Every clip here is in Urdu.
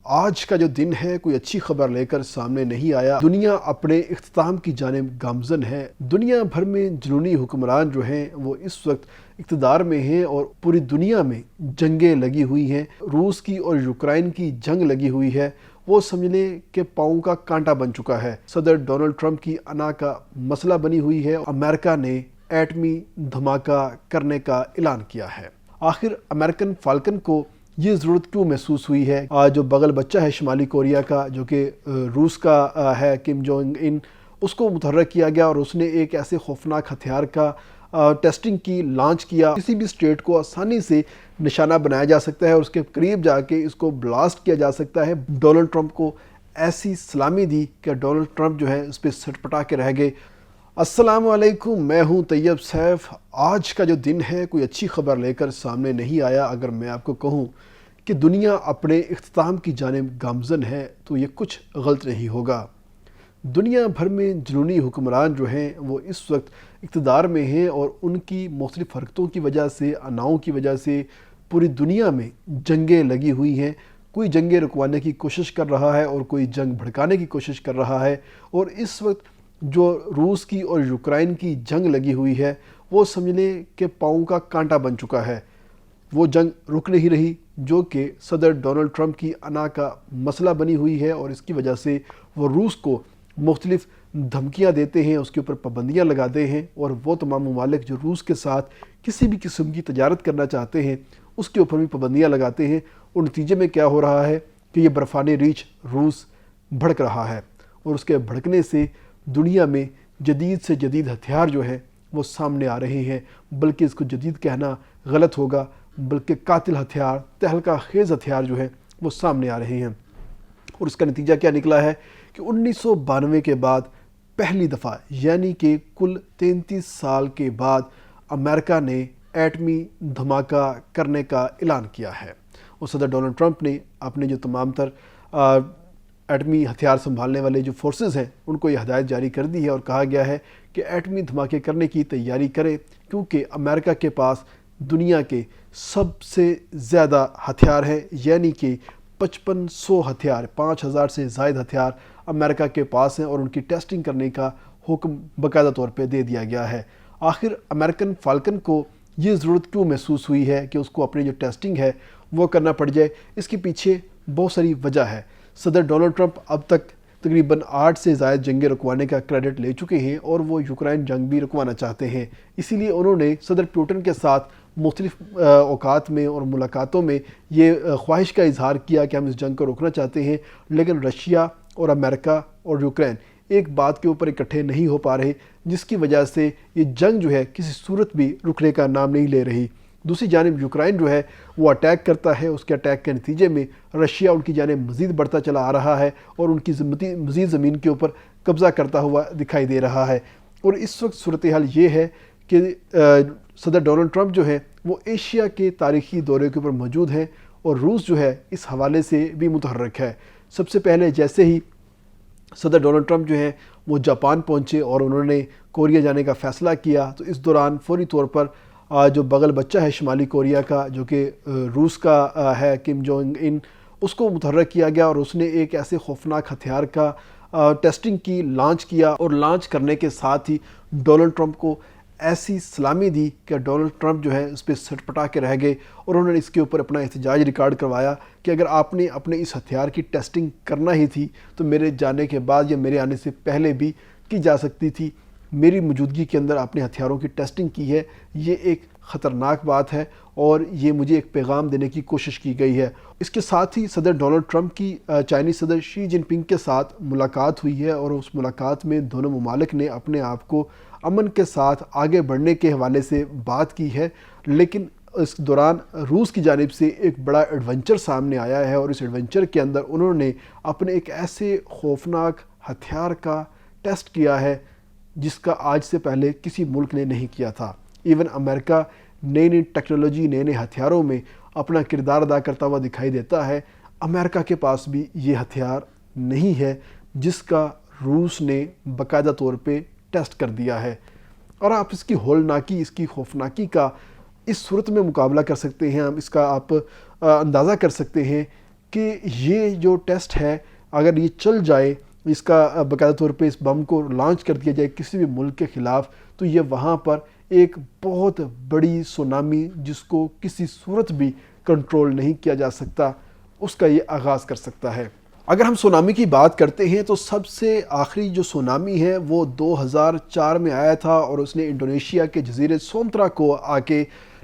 آج کا جو دن ہے کوئی اچھی خبر لے کر سامنے نہیں آیا۔ دنیا اپنے اختتام کی جانب گامزن ہے۔ دنیا بھر میں جنونی حکمران جو ہیں وہ اس وقت اقتدار میں ہیں اور پوری دنیا میں جنگیں لگی ہوئی ہیں۔ روس کی اور یوکرائن کی جنگ لگی ہوئی ہے، وہ سمجھ لیں کہ پاؤں کا کانٹا بن چکا ہے۔ صدر ڈونلڈ ٹرمپ کی انا کا مسئلہ بنی ہوئی ہے۔ امریکہ نے ایٹمی دھماکہ کرنے کا اعلان کیا ہے۔ آخر امریکن فالکن کو یہ ضرورت کیوں محسوس ہوئی ہے؟ جو بغل بچہ ہے شمالی کوریا کا، جو کہ روس کا ہے، کم جونگ ان، اس کو متحرک کیا گیا اور اس نے ایک ایسے خوفناک ہتھیار کا ٹیسٹنگ کی، لانچ کیا۔ کسی بھی اسٹیٹ کو آسانی سے نشانہ بنایا جا سکتا ہے اور اس کے قریب جا کے اس کو بلاسٹ کیا جا سکتا ہے۔ ڈونلڈ ٹرمپ کو ایسی سلامی دی کہ ڈونلڈ ٹرمپ جو ہے اس پہ سٹ پٹا کے رہ گئے۔ السلام علیکم، میں ہوں طیب سیف۔ آج کا جو دن ہے کوئی اچھی خبر لے کر سامنے نہیں آیا۔ اگر میں آپ کو کہوں کہ دنیا اپنے اختتام کی جانب گامزن ہے تو یہ کچھ غلط نہیں ہوگا۔ دنیا بھر میں جنونی حکمران جو ہیں وہ اس وقت اقتدار میں ہیں اور ان کی مختلف حرکتوں کی وجہ سے، اناؤں کی وجہ سے پوری دنیا میں جنگیں لگی ہوئی ہیں۔ کوئی جنگیں رکوانے کی کوشش کر رہا ہے اور کوئی جنگ بھڑکانے کی کوشش کر رہا ہے، اور اس وقت جو روس کی اور یوکرائن کی جنگ لگی ہوئی ہے وہ سمجھ لیں کہ پاؤں کا کانٹا بن چکا ہے۔ وہ جنگ رک نہیں رہی، جو کہ صدر ڈونلڈ ٹرمپ کی انا کا مسئلہ بنی ہوئی ہے، اور اس کی وجہ سے وہ روس کو مختلف دھمکیاں دیتے ہیں، اس کے اوپر پابندیاں لگاتے ہیں، اور وہ تمام ممالک جو روس کے ساتھ کسی بھی قسم کی تجارت کرنا چاہتے ہیں اس کے اوپر بھی پابندیاں لگاتے ہیں۔ اور نتیجے میں کیا ہو رہا ہے کہ یہ برفانی ریچھ روس بھڑک رہا ہے، اور اس کے بھڑکنے سے دنیا میں جدید سے جدید ہتھیار جو ہیں وہ سامنے آ رہے ہیں، بلکہ اس کو جدید کہنا غلط ہوگا، بلکہ قاتل ہتھیار، تہلکہ خیز ہتھیار جو ہیں وہ سامنے آ رہے ہیں۔ اور اس کا نتیجہ کیا نکلا ہے کہ 1992 کے بعد پہلی دفعہ، یعنی کہ کل 33 سال کے بعد، امریکہ نے ایٹمی دھماکہ کرنے کا اعلان کیا ہے۔ اور صدر ڈونلڈ ٹرمپ نے اپنے جو تمام تر ایٹمی ہتھیار سنبھالنے والے جو فورسز ہیں ان کو یہ ہدایت جاری کر دی ہے اور کہا گیا ہے کہ ایٹمی دھماکے کرنے کی تیاری کریں، کیونکہ امریکہ کے پاس دنیا کے سب سے زیادہ ہتھیار ہیں، یعنی کہ 5500 ہتھیار، 5000 سے زائد ہتھیار امریکہ کے پاس ہیں، اور ان کی ٹیسٹنگ کرنے کا حکم باقاعدہ طور پہ دے دیا گیا ہے۔ آخر امریکن فالکن کو یہ ضرورت کیوں محسوس ہوئی ہے کہ اس کو اپنی جو ٹیسٹنگ ہے وہ کرنا پڑ جائے؟ اس کے پیچھے بہت ساری وجہ ہے۔ صدر ڈونلڈ ٹرمپ اب تک تقریباً 8 سے زائد جنگیں رکوانے کا کریڈٹ لے چکے ہیں، اور وہ یوکرائن جنگ بھی رکوانا چاہتے ہیں۔ اسی لیے انہوں نے صدر پوٹن کے ساتھ مختلف اوقات میں اور ملاقاتوں میں یہ خواہش کا اظہار کیا کہ ہم اس جنگ کو روکنا چاہتے ہیں، لیکن رشیا اور امریکہ اور یوکرائن ایک بات کے اوپر اکٹھے نہیں ہو پا رہے، جس کی وجہ سے یہ جنگ جو ہے کسی صورت بھی رکنے کا نام نہیں لے رہی۔ دوسری جانب یوکرائن جو ہے وہ اٹیک کرتا ہے، اس کے اٹیک کے نتیجے میں رشیا ان کی جانب مزید بڑھتا چلا آ رہا ہے اور ان کی مزید زمین کے اوپر قبضہ کرتا ہوا دکھائی دے رہا ہے۔ اور اس وقت صورتحال یہ ہے کہ صدر ڈونلڈ ٹرمپ جو ہے وہ ایشیا کے تاریخی دورے کے اوپر موجود ہیں، اور روس جو ہے اس حوالے سے بھی متحرک ہے۔ سب سے پہلے جیسے ہی صدر ڈونلڈ ٹرمپ جو ہیں وہ جاپان پہنچے اور انہوں نے کوریا جانے کا فیصلہ کیا، تو اس دوران فوری طور پر جو بغل بچہ ہے شمالی کوریا کا، جو کہ روس کا ہے، کم جونگ ان، اس کو متحرک کیا گیا، اور اس نے ایک ایسے خوفناک ہتھیار کا ٹیسٹنگ کی، لانچ کیا، اور لانچ کرنے کے ساتھ ہی ڈونلڈ ٹرمپ کو ایسی سلامی دی کہ ڈونلڈ ٹرمپ جو ہے اس پہ سٹ پٹا کے رہ گئے، اور انہوں نے اس کے اوپر اپنا احتجاج ریکارڈ کروایا کہ اگر آپ نے اپنے اس ہتھیار کی ٹیسٹنگ کرنا ہی تھی تو میرے جانے کے بعد یا میرے آنے سے پہلے بھی کی جا سکتی تھی۔ میری موجودگی کے اندر آپ نے ہتھیاروں کی ٹیسٹنگ کی ہے، یہ ایک خطرناک بات ہے، اور یہ مجھے ایک پیغام دینے کی کوشش کی گئی ہے۔ اس کے ساتھ ہی صدر ڈونلڈ ٹرمپ کی چائنیز صدر شی جن پنگ کے ساتھ ملاقات ہوئی ہے، اور اس ملاقات میں دونوں ممالک نے اپنے آپ کو امن کے ساتھ آگے بڑھنے کے حوالے سے بات کی ہے، لیکن اس دوران روس کی جانب سے ایک بڑا ایڈونچر سامنے آیا ہے، اور اس ایڈونچر کے اندر انہوں نے اپنے ایک ایسے خوفناک ہتھیار کا ٹیسٹ کیا ہے جس کا آج سے پہلے کسی ملک نے نہیں کیا تھا۔ ایون امریکہ نئی نئی ٹیکنالوجی، نئے نئے ہتھیاروں میں اپنا کردار ادا کرتا ہوا دکھائی دیتا ہے۔ امریکہ کے پاس بھی یہ ہتھیار نہیں ہے جس کا روس نے باقاعدہ طور پہ ٹیسٹ کر دیا ہے، اور آپ اس کی ہولناکی، اس کی خوفناکی کا اس صورت میں مقابلہ کر سکتے ہیں، ہم اس کا آپ اندازہ کر سکتے ہیں کہ یہ جو ٹیسٹ ہے اگر یہ چل جائے، اس کا باقاعدہ طور پہ اس بم کو لانچ کر دیا جائے کسی بھی ملک کے خلاف، تو یہ وہاں پر ایک بہت بڑی سونامی جس کو کسی صورت بھی کنٹرول نہیں کیا جا سکتا، اس کا یہ آغاز کر سکتا ہے۔ اگر ہم سونامی کی بات کرتے ہیں تو سب سے آخری جو سونامی ہے وہ 2004 میں آیا تھا اور اس نے انڈونیشیا کے جزیرے سومترا کو آ کے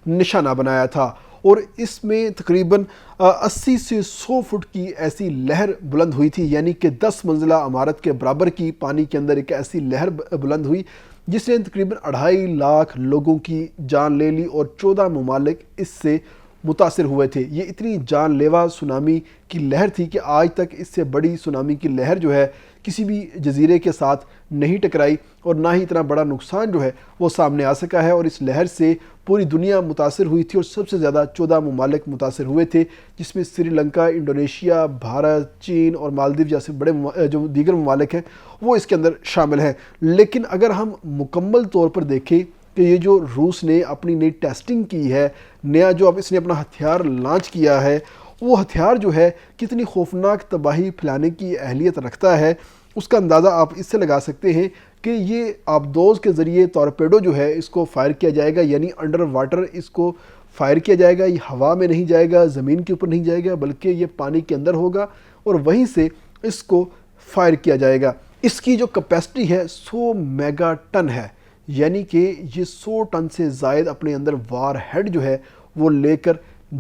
نشانہ بنایا تھا، اور اس میں تقریباً 80 سے 100 فٹ کی ایسی لہر بلند ہوئی تھی، یعنی کہ 10 منزلہ عمارت کے برابر کی پانی کے اندر ایک ایسی لہر بلند ہوئی جس نے تقریباً 2.5 لاکھ لوگوں کی جان لے لی اور 14 ممالک اس سے متاثر ہوئے تھے۔ یہ اتنی جان لیوا سونامی کی لہر تھی کہ آج تک اس سے بڑی سونامی کی لہر جو ہے کسی بھی جزیرے کے ساتھ نہیں ٹکرائی، اور نہ ہی اتنا بڑا نقصان جو ہے وہ سامنے آ سکا ہے، اور اس لہر سے پوری دنیا متاثر ہوئی تھی اور سب سے زیادہ 14 ممالک متاثر ہوئے تھے، جس میں سری لنکا، انڈونیشیا، بھارت، چین اور مالدیو جیسے بڑے جو دیگر ممالک ہیں وہ اس کے اندر شامل ہیں۔ لیکن اگر ہم مکمل طور پر دیکھیں کہ یہ جو روس نے اپنی نئی ٹیسٹنگ کی ہے، نیا جو اب اس نے اپنا ہتھیار لانچ کیا ہے، وہ ہتھیار جو ہے کتنی خوفناک تباہی پھیلانے کی اہلیت رکھتا ہے، اس کا اندازہ آپ اس سے لگا سکتے ہیں کہ یہ آبدوز کے ذریعے ٹورپیڈو جو ہے اس کو فائر کیا جائے گا، یعنی انڈر واٹر اس کو فائر کیا جائے گا۔ یہ ہوا میں نہیں جائے گا، زمین کے اوپر نہیں جائے گا، بلکہ یہ پانی کے اندر ہوگا اور وہیں سے اس کو فائر کیا جائے گا۔ اس کی جو کیپیسٹی ہے 100 میگا ٹن ہے، یعنی کہ یہ 100 ٹن سے زائد اپنے اندر وار ہیڈ جو ہے وہ لے کر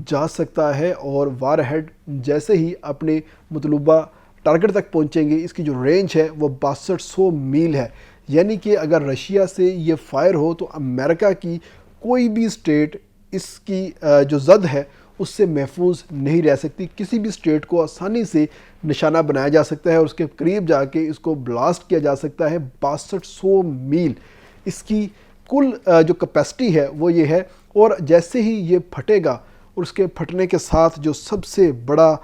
جا سکتا ہے، اور وار ہیڈ جیسے ہی اپنے مطلوبہ ٹارگٹ تک پہنچیں گے، اس کی جو رینج ہے وہ 6200 میل ہے، یعنی کہ اگر رشیا سے یہ فائر ہو تو امریکہ کی کوئی بھی اسٹیٹ اس کی جو زد ہے اس سے محفوظ نہیں رہ سکتی۔ کسی بھی اسٹیٹ کو آسانی سے نشانہ بنایا جا سکتا ہے اور اس کے قریب جا کے اس کو بلاسٹ کیا جا سکتا ہے۔ 6200 میل اس کی کل جو کیپیسٹی ہے وہ یہ ہے، اور جیسے ہی یہ پھٹے گا اور اس کے پھٹنے کے ساتھ جو سب سے بڑا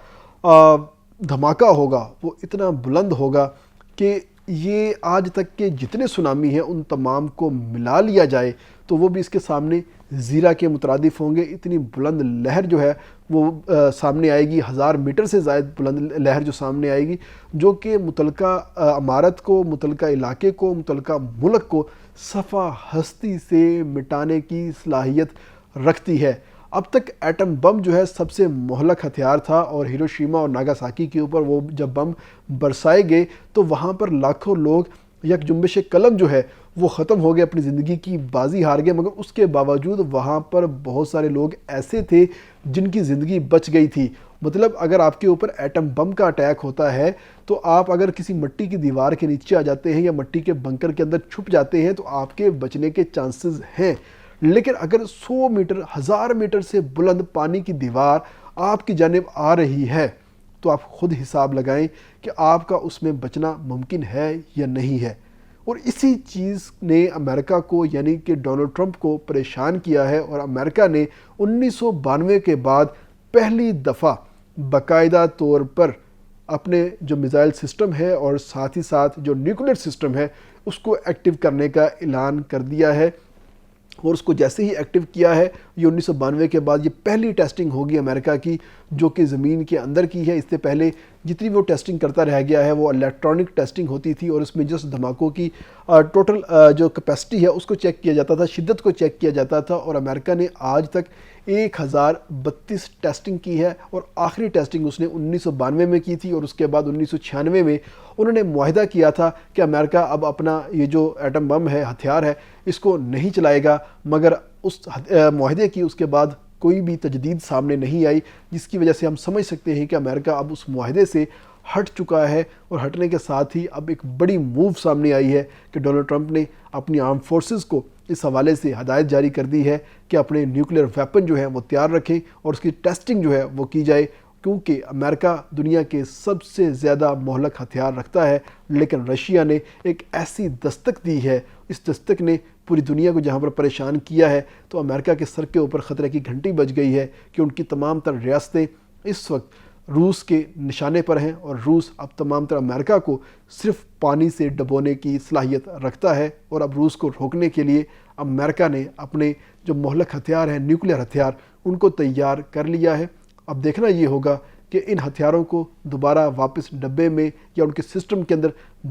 دھماکہ ہوگا وہ اتنا بلند ہوگا کہ یہ آج تک کے جتنے سونامی ہیں ان تمام کو ملا لیا جائے تو وہ بھی اس کے سامنے زیرہ کے مترادف ہوں گے۔ اتنی بلند لہر جو ہے وہ سامنے آئے گی، 1000 میٹر سے زائد بلند لہر جو سامنے آئے گی، جو کہ متعلقہ عمارت کو، متعلقہ علاقے کو، متعلقہ ملک کو صفحہ ہستی سے مٹانے کی صلاحیت رکھتی ہے۔ اب تک ایٹم بم جو ہے سب سے مہلک ہتھیار تھا، اور ہیروشیما اور ناگاساکی کے اوپر وہ جب بم برسائے گئے تو وہاں پر لاکھوں لوگ یک جنبش قلم جو ہے وہ ختم ہو گئے، اپنی زندگی کی بازی ہار گئے، مگر اس کے باوجود وہاں پر بہت سارے لوگ ایسے تھے جن کی زندگی بچ گئی تھی۔ مطلب اگر آپ کے اوپر ایٹم بم کا اٹیک ہوتا ہے تو آپ اگر کسی مٹی کی دیوار کے نیچے آ جاتے ہیں یا مٹی کے بنکر کے اندر چھپ جاتے ہیں تو آپ کے بچنے کے چانسز ہیں، لیکن اگر 100 میٹر 1000 میٹر سے بلند پانی کی دیوار آپ کی جانب آ رہی ہے تو آپ خود حساب لگائیں کہ آپ کا اس میں بچنا ممکن ہے یا نہیں ہے۔ اور اسی چیز نے امریکہ کو، یعنی کہ ڈونلڈ ٹرمپ کو پریشان کیا ہے، اور امریکہ نے 1992 کے بعد پہلی دفعہ باقاعدہ طور پر اپنے جو میزائل سسٹم ہے اور ساتھ ہی ساتھ جو نیوکلیر سسٹم ہے اس کو ایکٹیو کرنے کا اعلان کر دیا ہے، اور اس کو جیسے ہی ایکٹیو کیا ہے، یہ 1992 کے بعد یہ پہلی ٹیسٹنگ ہوگی امریکہ کی جو کہ زمین کے اندر کی ہے۔ اس سے پہلے جتنی وہ ٹیسٹنگ کرتا رہ گیا ہے وہ الیکٹرانک ٹیسٹنگ ہوتی تھی، اور اس میں جس دھماکوں کی ٹوٹل جو کیپیسٹی ہے اس کو چیک کیا جاتا تھا، شدت کو چیک کیا جاتا تھا، اور امریکہ نے آج تک 1032 ٹیسٹنگ کی ہے، اور آخری ٹیسٹنگ اس نے 1992 میں کی تھی، اور اس کے بعد 1996 میں انہوں نے معاہدہ کیا تھا کہ امریکہ اب اپنا یہ جو ایٹم بم ہے، ہتھیار ہے، اس کو نہیں چلائے گا، مگر اس معاہدے کی اس کے بعد کوئی بھی تجدید سامنے نہیں آئی، جس کی وجہ سے ہم سمجھ سکتے ہیں کہ امریکہ اب اس معاہدے سے ہٹ چکا ہے، اور ہٹنے کے ساتھ ہی اب ایک بڑی موو سامنے آئی ہے کہ ڈونلڈ ٹرمپ نے اپنی آرم فورسز کو اس حوالے سے ہدایت جاری کر دی ہے کہ اپنے نیوکلیر ویپن جو ہے وہ تیار رکھیں اور اس کی ٹیسٹنگ جو ہے وہ کی جائے، کیونکہ امریکہ دنیا کے سب سے زیادہ مہلک ہتھیار رکھتا ہے، لیکن رشیا نے ایک ایسی دستک دی ہے، اس دستک نے پوری دنیا کو جہاں پر پریشان کیا ہے، تو امریکہ کے سر کے اوپر خطرے کی گھنٹی بج گئی ہے کہ ان کی تمام تر ریاستیں اس وقت روس کے نشانے پر ہیں، اور روس اب تمام تر امریکہ کو صرف پانی سے ڈبونے کی صلاحیت رکھتا ہے، اور اب روس کو روکنے کے لیے امریکہ نے اپنے جو مہلک ہتھیار ہیں، نیوکلیر ہتھیار، ان کو تیار کر لیا ہے۔ اب دیکھنا یہ ہوگا کہ ان ہتھیاروں کو دوبارہ واپس ڈبے میں یا ان کے سسٹم کے اندر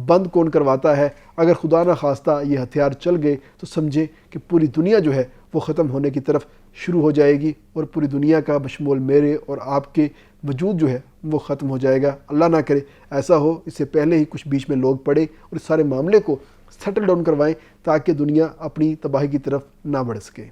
بند کون کرواتا ہے۔ اگر خدا نہ خواستہ یہ ہتھیار چل گئے تو سمجھیں کہ پوری دنیا جو ہے وہ ختم ہونے کی طرف شروع ہو جائے گی، اور پوری دنیا کا بشمول میرے اور آپ کے وجود جو ہے وہ ختم ہو جائے گا۔ اللہ نہ کرے ایسا ہو، اس سے پہلے ہی کچھ بیچ میں لوگ پڑے اور اس سارے معاملے کو سیٹل ڈاؤن کروائیں تاکہ دنیا اپنی تباہی کی طرف نہ بڑھ سکے۔